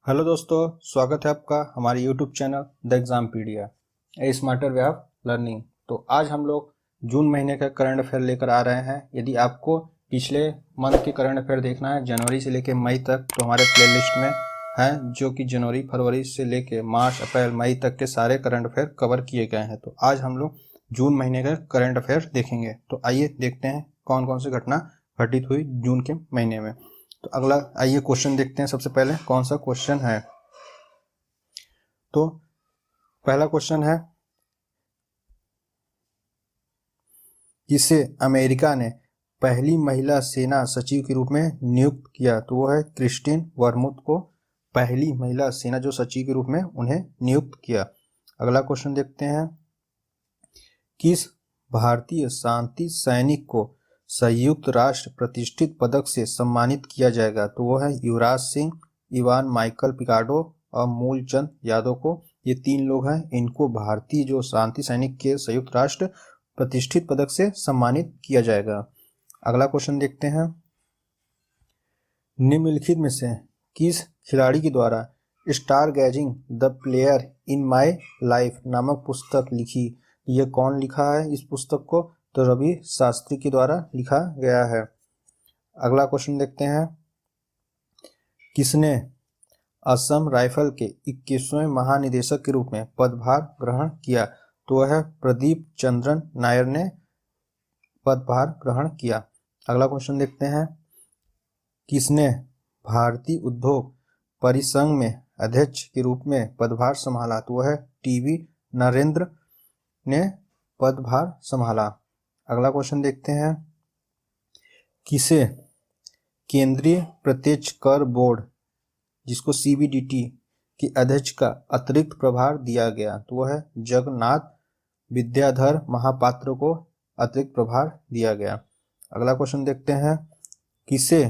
Hello दोस्तों, स्वागत है आपका हमारे YouTube channel the Exampedia a smarter way of learning. तो आज हम लोग जून महीने का करंट अफेयर लेकर आ रहे हैं। यदि आपको पिछले मंथ के करंट अफेयर देखना है जनवरी से लेकर मई तक, तो हमारे प्लेलिस्ट में है, जो कि जनवरी फरवरी से लेकर मार्च अप्रैल मई तक के सारे करंट अफेयर कवर किए गए हैं। तो आज हम लोग जून महीने का करंट अफेयर देखेंगे। तो आइए देखते हैं कौन कौन सी घटना घटित हुई जून के महीने में। तो अगला आइए क्वेश्चन देखते हैं। सबसे पहले कौन सा क्वेश्चन है, तो पहला क्वेश्चन है, किसे अमेरिका ने पहली महिला सेना सचिव के रूप में नियुक्त किया? तो वो है क्रिस्टिन वर्मुथ को पहली महिला सेना जो सचिव के रूप में उन्हें नियुक्त किया। अगला क्वेश्चन देखते हैं, किस भारतीय शांति सैनिक को संयुक्त राष्ट्र प्रतिष्ठित पदक से सम्मानित किया जाएगा? तो वो है युवराज सिंह, इवान माइकल पिकाडो और मूलचंद यादव को। ये तीन लोग हैं, इनको भारतीय जो शांति सैनिक के संयुक्त राष्ट्र प्रतिष्ठित पदक से सम्मानित किया जाएगा। अगला क्वेश्चन देखते हैं, निम्नलिखित में से किस खिलाड़ी के द्वारा star gazing the player in my life नामक पुस्तक लिखी? ये कौन लिखा है इस पुस्तक को? तो रवि शास्त्री के द्वारा लिखा गया है। अगला क्वेश्चन देखते हैं, किसने असम राइफल के 21वें महानिदेशक के रूप में पदभार ग्रहण किया? तो वह है प्रदीप चंद्रन नायर ने पदभार ग्रहण किया। अगला क्वेश्चन देखते हैं, किसने भारतीय उद्योग परिसंघ में अध्यक्ष के रूप में पदभार संभाला? तो वह है टीवी नरेंद्र ने पदभार संभाला। अगला क्वेश्चन देखते हैं, किसे केंद्रीय प्रत्यक्ष कर बोर्ड जिसको सीबीडीटी के अध्यक्ष का अतिरिक्त प्रभार दिया गया? तो वह है जगन्नाथ विद्याधर महापात्र को अतिरिक्त प्रभार दिया गया। अगला क्वेश्चन देखते हैं, किसे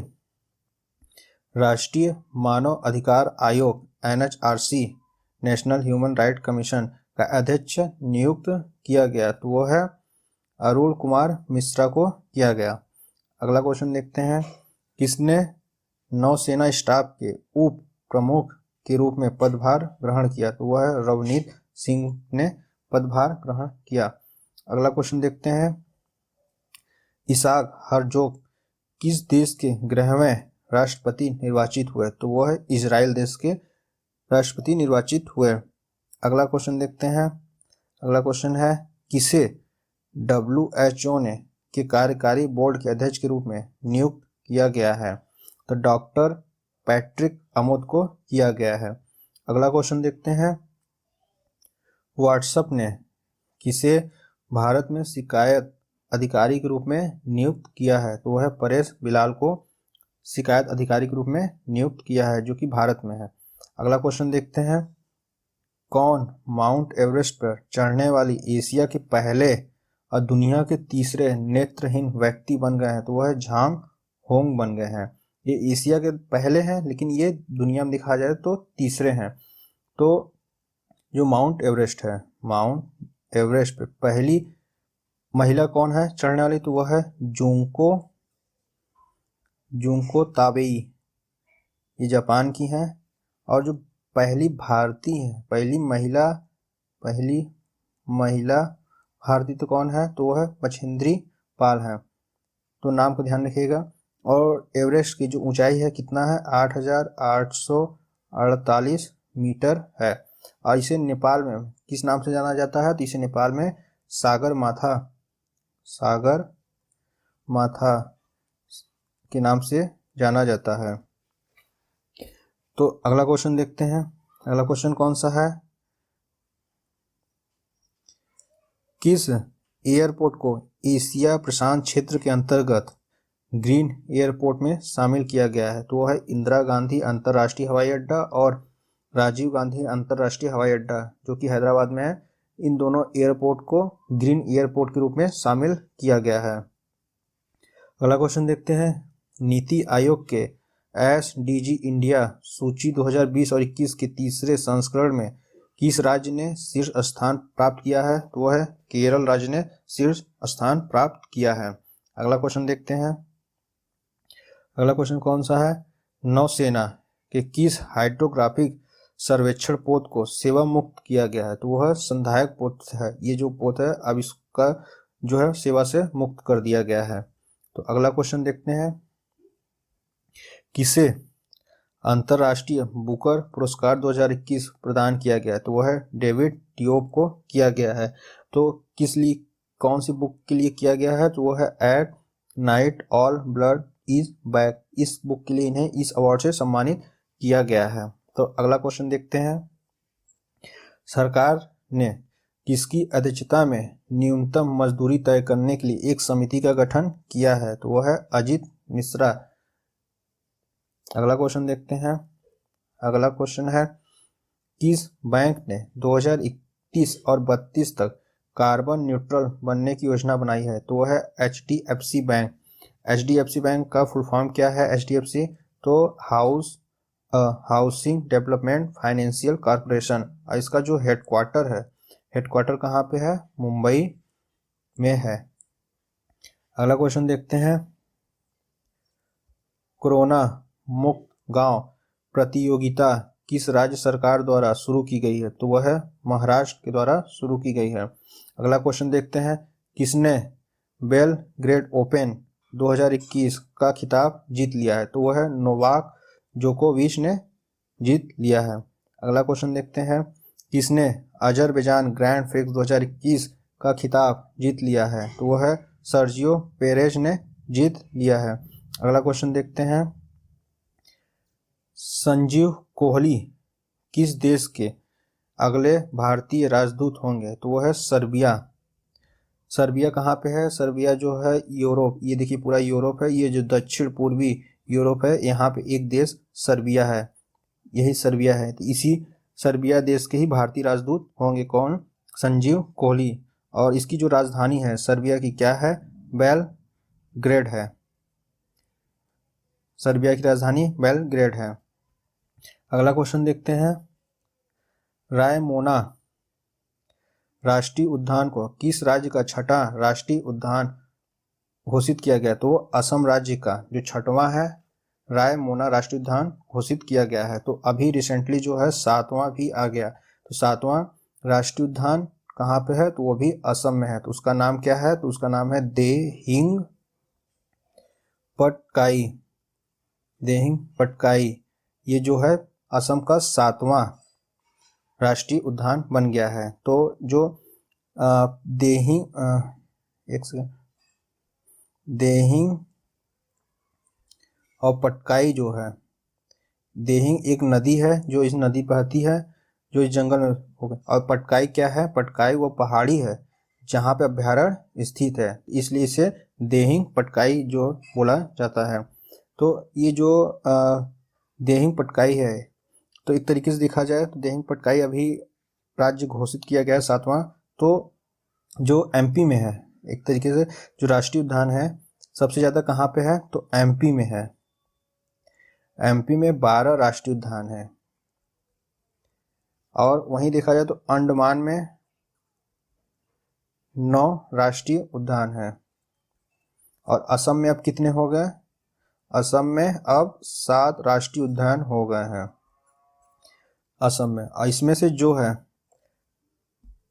राष्ट्रीय मानव अधिकार आयोग NHRC national human right commission का अध्यक्ष नियुक्त किया गया? तो वो है अरुण कुमार मिश्रा को किया गया। अगला क्वेश्चन देखते हैं, किसने नौसेना स्टाफ के उप प्रमुख के रूप में पदभार ग्रहण किया? तो वह है रवनीत सिंह ने पदभार ग्रहण किया। अगला क्वेश्चन देखते हैं, इसाक हरजोग किस देश के 11वें राष्ट्रपति निर्वाचित हुए? तो वह है इजराइल देश के राष्ट्रपति निर्वाचित हुए। अगला क्वेश्चन देखते हैं, अगला क्वेश्चन है, किसे WHO ने के कार्यकारी बोर्ड के अध्यक्ष के रूप में नियुक्त किया गया है? तो डॉक्टर पैट्रिक अमोद को किया गया है। अगला क्वेश्चन देखते हैं, व्हाट्सएप ने किसे भारत में शिकायत अधिकारी के रूप में नियुक्त किया है? तो वह है परेश बिलाल को शिकायत अधिकारी के रूप में नियुक्त किया है, जो कि भारत में है। अगला क्वेश्चन देखते हैं, कौन माउंट एवरेस्ट पर चढ़ने वाली एशिया के पहले और दुनिया के तीसरे नेत्रहीन व्यक्ति बन गए हैं? तो वह झांग होंग बन गए हैं। ये एशिया के पहले हैं, लेकिन ये दुनिया में दिखा जाए तो तीसरे हैं। तो जो माउंट एवरेस्ट है, माउंट एवरेस्ट पे पहली महिला कौन है चढ़ने वाली? तो वह है जुंको ताबेई, ये जापान की हैं। और जो पहली भारतीय है, पहली महिला भारतीय तो कौन है? तो वह है मछिंद्री पाल है। तो नाम को ध्यान रखिएगा। और एवरेस्ट की जो ऊंचाई है कितना है? 8,848 मीटर है। और इसे नेपाल में किस नाम से जाना जाता है? तो इसे नेपाल में सागर माथा के नाम से जाना जाता है। तो अगला क्वेश्चन देखते हैं, अगला क्वेश्चन कौन सा है, किस एयरपोर्ट को एशिया प्रशांत क्षेत्र के अंतर्गत ग्रीन एयरपोर्ट में शामिल किया गया है? तो वह है इंदिरा गांधी अंतर्राष्ट्रीय हवाई अड्डा और राजीव गांधी अंतर्राष्ट्रीय हवाई अड्डा, जो कि हैदराबाद में है। इन दोनों एयरपोर्ट को ग्रीन एयरपोर्ट के रूप में शामिल किया गया है। अगला क्वेश्चन देखते हैं, नीति आयोग के SDG इंडिया सूची 2020 और 21 के तीसरे संस्करण में किस राज्य ने शीर्ष स्थान प्राप्त किया है? तो वह है केरल राज्य ने शीर्ष स्थान प्राप्त किया है। अगला क्वेश्चन देखते हैं, अगला क्वेश्चन कौन सा है, नौसेना कि किस हाइड्रोग्राफिक सर्वेक्षण पोत को सेवा मुक्त किया गया है, तो वह संधायक पोत है। ये जो पोत है अब इसका जो है सेवा से मुक्त कर दिया गया है। तो अगला क्वेश्चन देखते हैं, किसे अंतर्राष्ट्रीय बुकर पुरस्कार 2021 प्रदान किया गया है, तो वह है डेविड डियोप को किया गया है। तो किस लिए, कौन सी बुक के लिए किया गया है, तो वह है at night all blood is back. इस बुक के लिए इन्हें इस अवार्ड से सम्मानित किया गया है। तो अगला क्वेश्चन देखते हैं, सरकार ने किसकी अध्यक्षता में न्यूनतम मजदूरी तय करने के लिए एक समिति का गठन किया है, तो वह है अजीत मिश्रा। अगला क्वेश्चन देखते हैं, अगला क्वेश्चन है, किस बैंक ने 2021 और 32 तक कार्बन न्यूट्रल बनने की योजना बनाई है, तो वह है HDFC बैंक। HDFC बैंक का फुल फॉर्म क्या है, HDFC, तो हाउसिंग डेवलपमेंट फाइनेंशियल कॉर्पोरेशन। इसका जो हेडक्वार्टर है, हेडक्वार्टर कहाँ पे है, मुंबई में है। अगला क्वेश्चन देखते हैं, कोरोना मुक्त गांव प्रतियोगिता किस राज्य सरकार द्वारा शुरू की गई है, तो वह है महाराष्ट्र के द्वारा शुरू की गई है। अगला क्वेश्चन देखते हैं, किसने बेलग्रेड ओपन 2021 का खिताब जीत लिया है, तो वह है नोवाक जोकोविच ने जीत लिया है। अगला क्वेश्चन देखते हैं, किसने अजरबैजान ग्रैंड प्रिक्स 2021 का खिताब जीत लिया है, तो वह है सर्जियो पेरेज ने जीत लिया है। अगला क्वेश्चन देखते हैं, संजीव कोहली किस देश के अगले भारतीय राजदूत होंगे, तो वह है सर्बिया। सर्बिया कहाँ पे है, सर्बिया जो है यूरोप, ये देखिए पूरा यूरोप है, ये जो दक्षिण पूर्वी यूरोप है, यहाँ पे एक देश सर्बिया है, यही सर्बिया है। तो इसी सर्बिया देश के ही भारतीय राजदूत होंगे कौन, संजीव कोहली। और इसकी जो राजधानी है सर्बिया की क्या है, बेलग्रेड है। सर्बिया की राजधानी बेलग्रेड है। अगला क्वेश्चन देखते हैं, रायमोना राष्ट्रीय उद्यान को किस राज्य का छठा राष्ट्रीय उद्यान घोषित किया गया, तो असम राज्य का जो छठवां है रायमोना राष्ट्रीय उद्यान घोषित किया गया है। तो अभी रिसेंटली जो है 7वां भी आ गया, तो 7वां राष्ट्रीय उद्यान कहाँ पे है, तो वो भी असम में है। तो उसका नाम क्या है, तो उसका नाम है देहिंग पटकाई। देहिंग पटकाई ये जो है असम का 7वां राष्ट्रीय उद्यान बन गया है। तो जो देहिंग और पटकाई जो है, देहिंग एक नदी है जो इस नदी बहती है जो इस जंगल में होगा, और पटकाई क्या है, पटकाई वो पहाड़ी है जहाँ पे अभ्यारण्य स्थित है, इसलिए इसे देहिंग पटकाई जो बोला जाता है। तो ये जो देहिंग पटकाई है, तो एक तरीके से देखा जाए तो देहिंग पटकाई अभी राज्य घोषित किया गया है 7वां, तो जो एमपी में है, एक तरीके से जो राष्ट्रीय उद्यान है सबसे ज़्यादा कहाँ पे है, तो एमपी में है। एमपी में 12 राष्ट्रीय उद्यान है, और वहीं देखा जाए तो अंडमान में 9 राष्ट्रीय उद्यान है, और असम में अब कितने हो गए, असम में अब 7 राष्ट्रीय उद्यान हो गए हैं असम में। और इसमें से जो है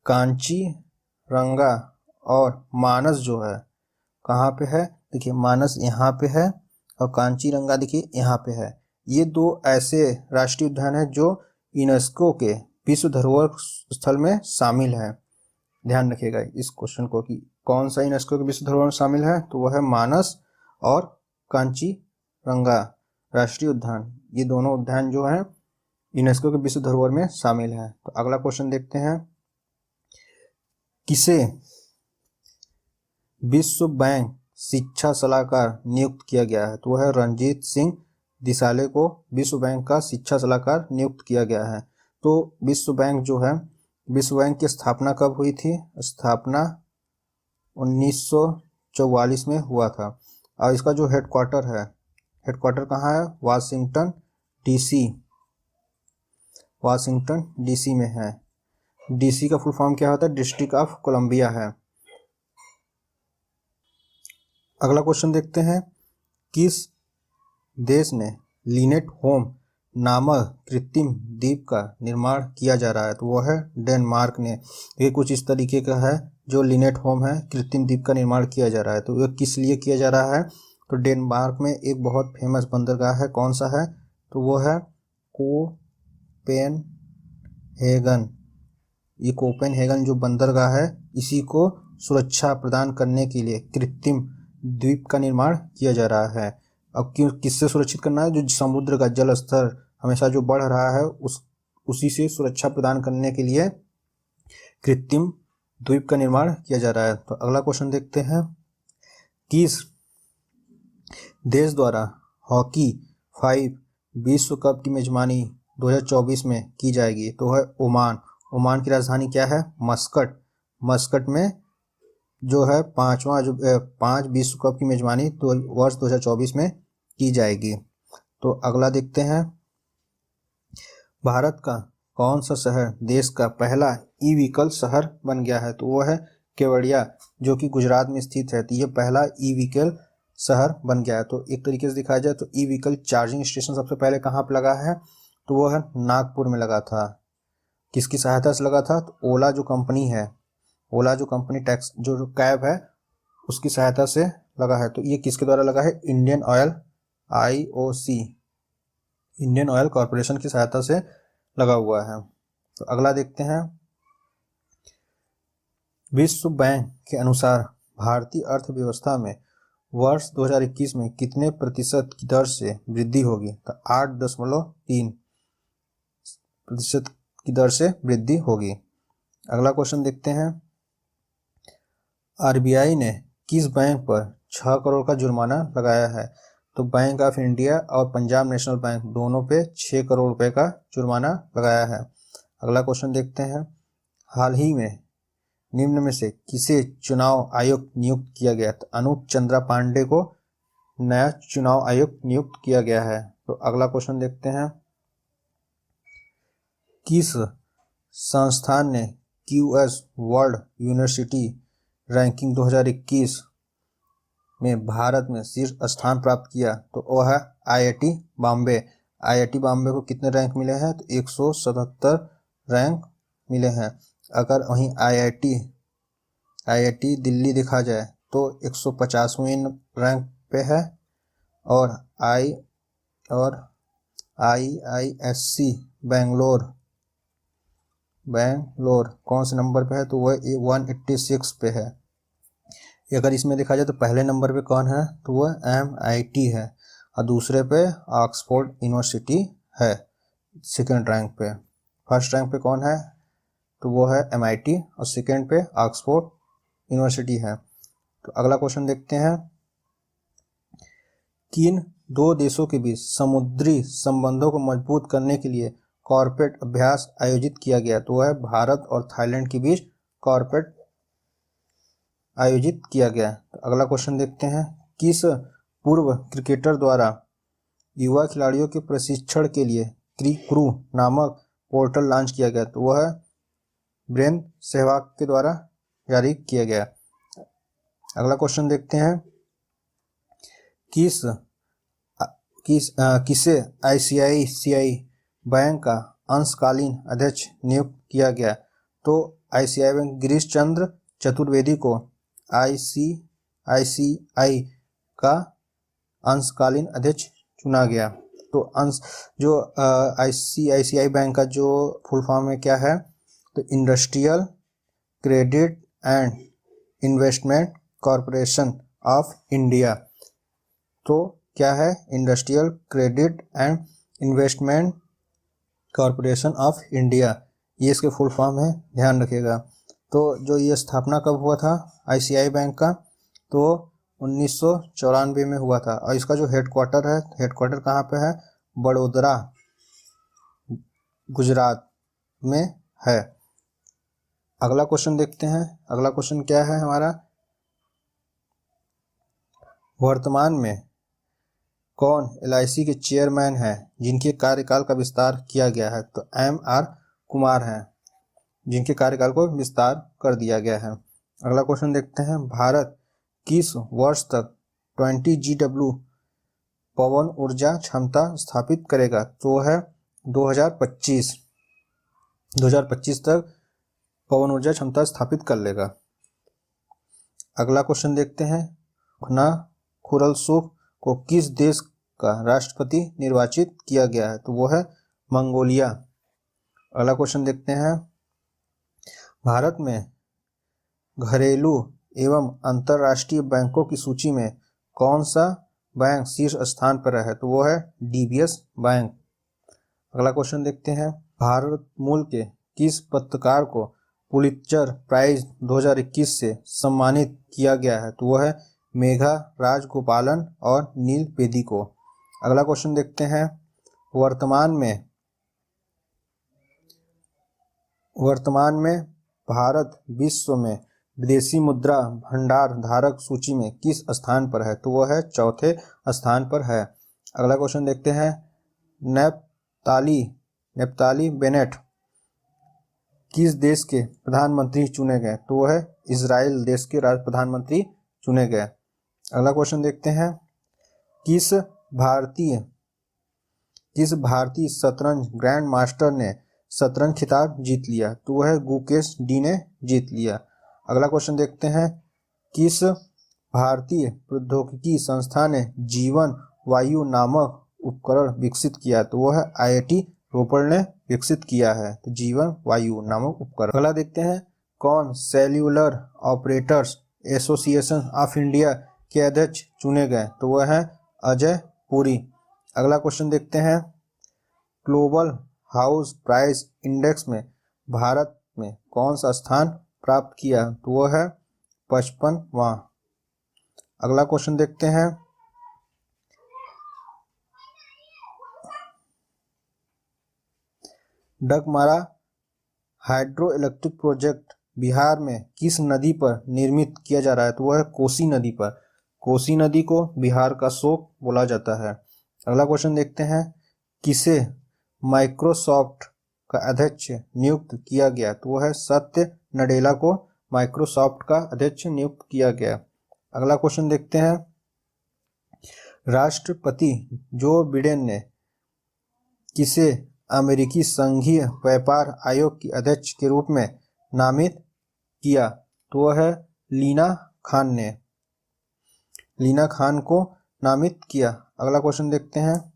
कांचीरंगा और मानस जो है कहाँ पे है, देखिए मानस यहाँ पे है और कांचीरंगा देखिए यहाँ पे है। ये 2 ऐसे राष्ट्रीय उद्यान है जो यूनेस्को के विश्व धरोहर स्थल में शामिल है। ध्यान रखिएगा इस क्वेश्चन को कि कौन सा यूनेस्को के विश्व धरोहर में शामिल है, तो वह है मानस और कांचीरंगा राष्ट्रीय उद्यान। ये दोनों उद्यान जो है यूनेस्को के विश्व धरोहर में शामिल है। तो अगला क्वेश्चन देखते हैं, किसे विश्व बैंक शिक्षा सलाहकार नियुक्त किया गया है, तो वह है रणजीत सिंह दिसाले को विश्व बैंक का शिक्षा सलाहकार नियुक्त किया गया है। तो विश्व बैंक जो है, विश्व बैंक की स्थापना कब हुई थी, स्थापना 1944 में हुआ था, और इसका जो हेडक्वार्टर है, हेडक्वार्टर कहाँ है, वाशिंगटन डीसी, वाशिंगटन डीसी में है। डीसी का फुल फॉर्म क्या होता है, डिस्ट्रिक्ट ऑफ कोलंबिया है। अगला क्वेश्चन देखते हैं, किस देश ने लिनेट होम नामक कृत्रिम द्वीप का निर्माण किया जा रहा है? तो वो है डेनमार्क ने। ये कुछ इस तरीके का है जो लिनेट होम है, कृत्रिम द्वीप का निर्माण किया जा रहा है। तो ये किस लिए किया जा रहा है? तो डेनमार्क में एक बहुत फेमस बंदरगाह है, कौन सा है? तो वो है कोपेनहेगन। ये कोपेनहेगन जो बंदरगाह है, इसी को सुरक्षा प्रदान करने के लिए कृत्रिम द्वीप का निर्माण किया जा रहा है। अब क्यों, किससे सुरक्षित करना है? जो समुद्र का जल स्तर हमेशा जो बढ़ रहा है उसी से सुरक्षा प्रदान करने के लिए कृत्रिम द्वीप का निर्माण किया जा रहा है। तो अगला क्वेश्चन देखते हैं, किस देश द्वारा हॉकी 5 विश्व कप की मेजबानी 2024 में की जाएगी? तो है ओमान। ओमान की राजधानी क्या है? मस्कट। मस्कट में जो है 5 विश्व कप की मेजबानी तो वर्ष 2024 में की जाएगी। तो अगला देखते हैं, भारत का कौन सा शहर देश का पहला ई व्हीकल शहर बन गया है? तो वो है केवड़िया, जो कि गुजरात में स्थित है। तो ये पहला ई व्हीकल शहर बन गया है। तो एक तरीके से दिखाया जाए तो ई व्हीकल चार्जिंग स्टेशन सबसे पहले कहाँ पर लगा है? तो वो है नागपुर में लगा था। किसकी सहायता से लगा था? तो ओला जो कंपनी है, ओला जो कंपनी टैक्स जो कैब है उसकी सहायता से लगा है। तो ये किसके द्वारा लगा है? Indian oil IOC, Indian oil corporation की सहायता से लगा हुआ है। तो अगला देखते हैं, विश्व बैंक के अनुसार भारतीय अर्थव्यवस्था में वर्ष 2021 में कितने प्रतिशत की दर से वृद्धि होगी? तो 8.3% की दर से वृद्धि होगी। अगला क्वेश्चन देखते हैं, RBI ने किस बैंक पर 6 करोड़ का जुर्माना लगाया है? तो बैंक ऑफ इंडिया और पंजाब नेशनल बैंक दोनों पे 6 करोड़ रुपए का जुर्माना लगाया है। अगला क्वेश्चन देखते हैं, हाल ही में निम्न में से किसे चुनाव आयुक्त नियुक्त किया गया? तो अनूप चंद्रा पांडे को नया चुनाव आयुक्त नियुक्त किया गया है। तो अगला क्वेश्चन देखते हैं, किस संस्थान ने QS वर्ल्ड यूनिवर्सिटी रैंकिंग 2021 में भारत में शीर्ष स्थान प्राप्त किया? तो वह है IIT बॉम्बे। IIT बॉम्बे को कितने रैंक मिले हैं? तो 177 रैंक मिले हैं। अगर वहीं IIT दिल्ली देखा जाए तो 150वें रैंक पे है, और IISc बेंगलोर कौन से नंबर पे है? तो वह 186 पे है। अगर इसमें देखा जाए तो पहले नंबर पे कौन है? तो वह MIT है, और दूसरे पे ऑक्सफोर्ड यूनिवर्सिटी है सेकेंड रैंक पे। फर्स्ट रैंक पे कौन है? तो वो है MIT, और सेकेंड पे ऑक्सफोर्ड यूनिवर्सिटी है। तो अगला क्वेश्चन देखते हैं, किन 2 देशों के बीच समुद्री संबंधों को मजबूत करने के लिए कॉर्पोरेट अभ्यास आयोजित किया गया? तो वह है भारत और थाईलैंड के बीच कॉर्पोरेट आयोजित किया गया। तो अगला क्वेश्चन देखते हैं, किस पूर्व क्रिकेटर द्वारा युवा खिलाड़ियों के प्रशिक्षण के लिए क्रू नामक पोर्टल लॉन्च किया गया? तो वह है वीरेंद्र सहवाग के द्वारा जारी किया गया। अगला क्वेश्चन देखते हैं, किसे ICICI बैंक का अंशकालीन अध्यक्ष नियुक्त किया गया? तो ICICI बैंक गिरीश चंद्र चतुर्वेदी को ICICI का अंशकालीन अध्यक्ष चुना गया। तो ICICI बैंक का जो फुल फॉर्म है क्या है? तो industrial credit and investment corporation of India. तो क्या है? Industrial credit and investment corporation of India, ये इसके फुल फॉर्म है, ध्यान रखिएगा। तो जो ये स्थापना कब हुआ था ICICI बैंक का? तो 1994 में हुआ था, और इसका जो हेडक्वार्टर है, हेडक्वार्टर कहाँ पे है? बड़ोदरा गुजरात में है। अगला क्वेश्चन देखते हैं, अगला क्वेश्चन क्या है हमारा, वर्तमान में कौन LIC के चेयरमैन हैं जिनके कार्यकाल का विस्तार किया गया है? तो MR कुमार हैं, जिनके कार्यकाल को विस्तार कर दिया गया है। अगला क्वेश्चन देखते हैं, भारत किस वर्ष तक 20GW पवन ऊर्जा क्षमता स्थापित करेगा? तो वो है 2025 तक पवन ऊर्जा क्षमता स्थापित कर लेगा। अगला क्वेश्चन देखते हैं, खुरलसुख को किस देश का राष्ट्रपति निर्वाचित किया गया है? तो वो है मंगोलिया। अगला क्वेश्चन देखते हैं, भारत में घरेलू एवं अंतर्राष्ट्रीय बैंकों की सूची में कौन सा बैंक शीर्ष स्थान पर है? तो वो है डीबीएस बैंक। अगला क्वेश्चन देखते हैं, भारत मूल के किस पत्रकार को पुलित्जर प्राइज 2021 से सम्मानित किया गया है? तो वो है मेघा राजगोपालन और नील बेदी को। अगला क्वेश्चन देखते हैं, वर्तमान में भारत विश्व में विदेशी मुद्रा भंडार धारक सूची में किस स्थान पर है? तो वह है चौथे स्थान पर है। अगला क्वेश्चन देखते हैं, नेप्ताली बेनेट किस देश के प्रधानमंत्री चुने गए? तो वह है इजराइल देश के प्रधानमंत्री चुने गए। अगला क्वेश्चन देखते हैं, किस भारतीय शतरंज ग्रैंड मास्टर ने शतरंज खिताब जीत लिया? तो वह है गुकेश डी ने जीत लिया। अगला क्वेश्चन देखते हैं, किस भारतीय प्रौद्योगिकी संस्था ने जीवन वायु नामक उपकरण विकसित किया? तो वह है आईआईटी रोपड़ ने विकसित किया है, तो जीवन वायु नामक उपकरण। अगला देखते हैं, कौन cellular operators association of India के अध्यक्ष चुने गए? तो वह है अजय पुरी। अगला क्वेश्चन देखते हैं, ग्लोबल हाउस प्राइस इंडेक्स में भारत में कौन सा स्थान प्राप्त किया? तो वह है 55वां। अगला क्वेश्चन देखते हैं, Dagmara hydro electric project Bihar में किस नदी पर निर्मित किया जा रहा है? तो वह है कोसी नदी पर। कोसी नदी को बिहार का शोक बोला जाता है। अगला क्वेश्चन देखते हैं, किसे माइक्रोसॉफ्ट का अध्यक्ष नियुक्त किया गया? तो वह है सत्य नडेला को माइक्रोसॉफ्ट का अध्यक्ष नियुक्त किया गया। अगला क्वेश्चन देखते हैं, राष्ट्रपति जो बिडेन ने किसे अमेरिकी संघीय व्यापार आयोग की अध्यक्ष के रूप में नामित किया? तो वह है लीना खान को नामित किया। अगला क्वेश्चन देखते हैं,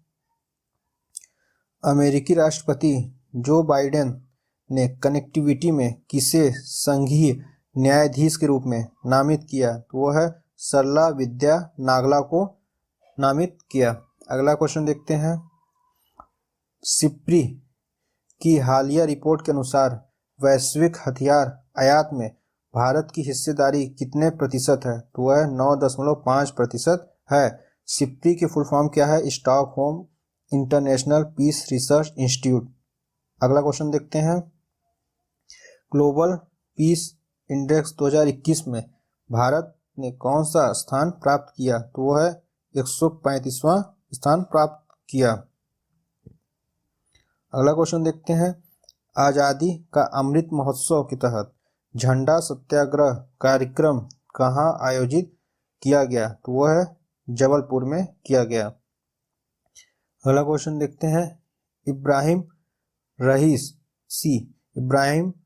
अमेरिकी राष्ट्रपति जो बाइडेन ने कनेक्टिविटी में किसे संघीय न्यायाधीश के रूप में नामित किया? तो वह है सरला विद्या नागला को नामित किया। अगला क्वेश्चन देखते हैं, सिप्री की हालिया रिपोर्ट के अनुसार वैश्विक हथियार आयात में भारत की हिस्सेदारी कितने प्रतिशत है? तो वह 9.5% है। सिप्री की फुल फॉर्म क्या है? Stockholm International Peace Research Institute. अगला क्वेश्चन देखते हैं, ग्लोबल पीस इंडेक्स 2021 में भारत ने कौन सा स्थान प्राप्त किया? तो वह है 135वां स्थान प्राप्त किया। अगला क्वेश्चन देखते हैं, आज़ादी का अमृत महोत्सव के तहत झंडा सत्याग्रह कार्यक्रम कहाँ आयोजित किया गया? तो वह है जबलपुर में किया गया। अगला क्वेश्चन देखते हैं, इब्राहिम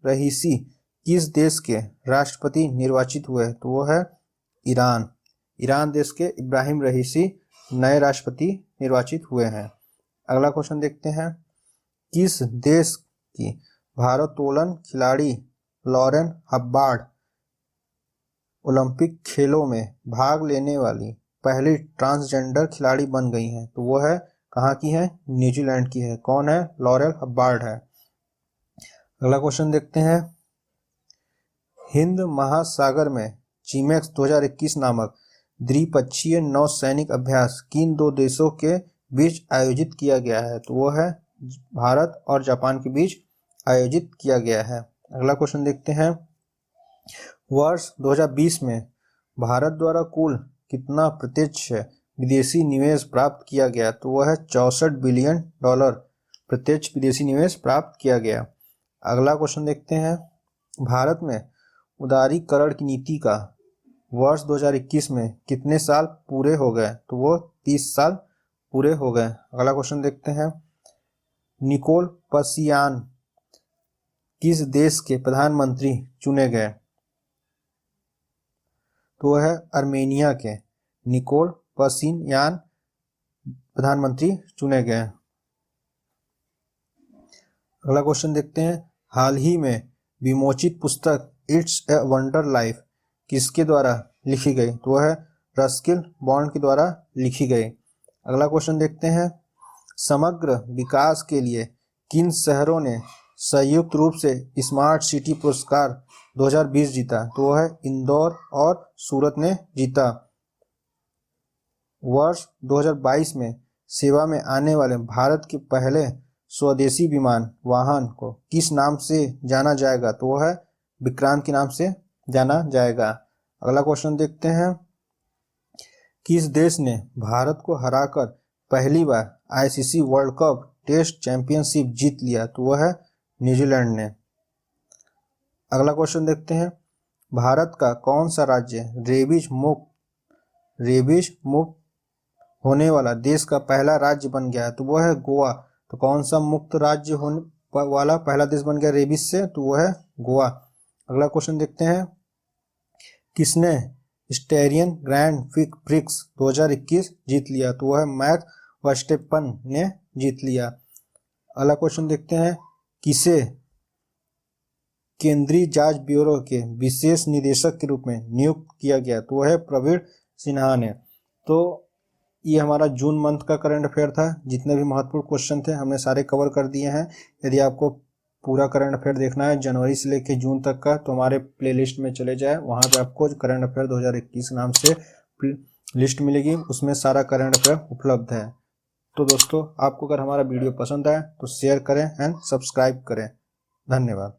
रहीसी किस देश के राष्ट्रपति निर्वाचित हुए? तो वो है ईरान देश के इब्राहिम रहीसी नए राष्ट्रपति निर्वाचित हुए हैं। अगला क्वेश्चन देखते हैं, किस देश की भारोत्तोलन खिलाड़ी लॉरेन हब्बार्ड ओलंपिक खेलों में भाग लेने वाली पहली ट्रांसजेंडर खिलाड़ी बन गई हैं? तो वो है कहाँ की है? न्यूजीलैंड की है। कौन है? लॉरेन हब्बार्ड है। अगला क्वेश्चन देखते हैं, हिंद महासागर में चिमेक्स 2021 नामक द्विपक्षीय नौसैनिक अभ्यास किन दो देशों के बीच आयोजित किया गया है? तो वो है भारत और जापान के बीच आयोजित किया गया है। अगला क्वेश्चन देखते हैं, वर्ष 2020 में भारत द्वारा कुल कितना प्रत्यक्ष विदेशी निवेश प्राप्त किया गया? तो वह है $64 बिलियन प्रत्यक्ष विदेशी निवेश प्राप्त किया गया। अगला क्वेश्चन देखते हैं, भारत में उदारीकरण की नीति का वर्ष 2021 में कितने साल पूरे हो गए? तो वो 30 साल पूरे हो गए। अगला क्वेश्चन देखते हैं, निकोल पसियान किस देश के प्रधानमंत्री चुने गए? तो वह है आर्मेनिया के। निकोल पसियान प्रधानमंत्री चुने गए। अगला क्वेश्चन देखते हैं, हाल ही में विमोचित पुस्तक इट्स ए वंडर लाइफ किसके द्वारा लिखी गई? तो वह है रस्किन बॉन्ड के द्वारा लिखी गई। अगला क्वेश्चन देखते हैं, समग्र विकास के लिए किन शहरों ने संयुक्त रूप से स्मार्ट सिटी पुरस्कार 2020 जीता? तो वह है इंदौर और सूरत ने जीता। वर्ष 2022 में सेवा में आने वाले भारत के पहले स्वदेशी विमान वाहन को किस नाम से जाना जाएगा? तो वह है विक्रांत के नाम से जाना जाएगा। अगला क्वेश्चन देखते हैं, किस देश ने भारत को हराकर पहली बार ICC world cup test championship जीत लिया? तो वह है न्यूजीलैंड ने। अगला क्वेश्चन देखते हैं, भारत का कौन सा राज्य रेबीज मुक्त होने वाला देश का पहला राज्य बन गया है? तो वह है गोवा। तो कौन सा मुक्त राज्य होने वाला पहला देश बन गया रेबीज से? तो वह है गोवा। अगला क्वेश्चन देखते हैं, किसने स्टेरियन ग्रैंड प्रिक्स 2021 जीत लिया? तो वह है मैक्स वर्स्टेपन ने जीत लिया। अगला क्वेश्चन देखते हैं, किसे केंद्रीय जांच ब्यूरो के विशेष निदेशक के रूप में नियुक्त किया गया? तो वह है प्रवीण सिन्हा ने। तो ये हमारा जून मंथ का करंट अफेयर था। जितने भी महत्वपूर्ण क्वेश्चन थे हमने सारे कवर कर दिए हैं। यदि आपको पूरा करंट अफेयर देखना है जनवरी से लेकर जून तक का, तो हमारे प्लेलिस्ट में चले जाए, वहाँ पे आपको करंट अफेयर 2021 नाम से लिस्ट मिलेगी, उसमें सारा करंट अफेयर उपलब्ध है। तो दोस्तों, आपको अगर हमारा वीडियो पसंद आए तो शेयर करें एंड सब्सक्राइब करें। धन्यवाद।